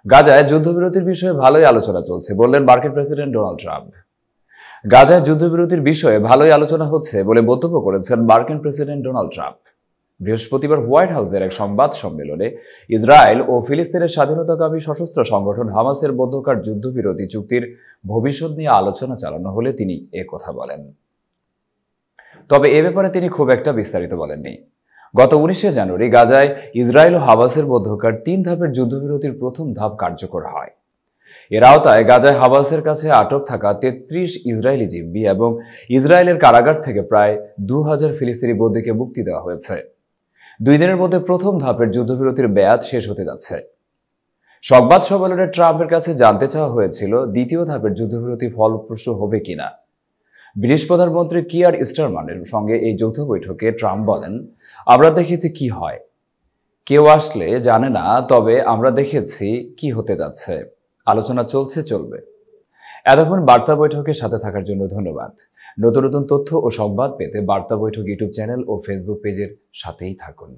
গাজায় যুদ্ধবিরতির বিষয়ে ভালোই আলোচনা চলছে বললেন মার্কিন প্রেসিডেন্ট ডোনাল্ড ট্রাম্প। গাজায় যুদ্ধবিরতির বিষয়ে ভালোই আলোচনা হচ্ছে বলে মন্তব্য করেছেন মার্কিন প্রেসিডেন্ট ডোনাল্ড ট্রাম্প। বৃহস্পতিবার হোয়াইট হাউসের এক সংবাদ সম্মেলনে ইসরায়েল ও ফিলিস্তিনের স্বাধীনতাকামী সশস্ত্র সংগঠন হামাসের মধ্যকার যুদ্ধবিরতি চুক্তির ভবিষ্যৎ নিয়ে আলোচনা চালানো হলে তিনি একথা বলেন। তবে এ ব্যাপারে তিনি খুব একটা বিস্তারিত বলেননি। গত 19শে জানুয়ারি গাজায় ইসরায়েল ও হামাসের মধ্যকার 3 ধাপের যুদ্ধবিরতির প্রথম ধাপ কার্যকর হয়। এর আওতায় গাজায় হামাসের কাছে আটক থাকা 33 ইসরায়েলি জিম্মি এবং ইসরায়েলের কারাগার থেকে প্রায় 2000 ফিলিস্তিনি বন্দীকে মুক্তি দেওয়া হয়েছে। 2 দিনের মধ্যে প্রথম ধাপের যুদ্ধবিরতির মেয়াদ শেষ হতে যাচ্ছে। সংবাদ সম্মেলনে ট্রাম্পের কাছে জানতে চাওয়া হয়েছিল দ্বিতীয় ধাপের যুদ্ধবিরতি ফলপ্রসূ হবে কিনা। ব্রিটিশ প্রধানমন্ত্রী কিয়ার স্টারমারের সঙ্গে এই যৌথ বৈঠকে ট্রাম্প বলেন, আমরা দেখেছি কি হয়, কেউ আসলে জানে না, তবে আমরা দেখেছি কি হতে যাচ্ছে। আলোচনা চলবে। এতক্ষণ বার্তা বৈঠকের সাথে থাকার জন্য ধন্যবাদ। নতুন নতুন তথ্য ও সংবাদ পেতে বার্তা বৈঠক ইউটিউব চ্যানেল ও ফেসবুক পেজের সাথেই থাকুন।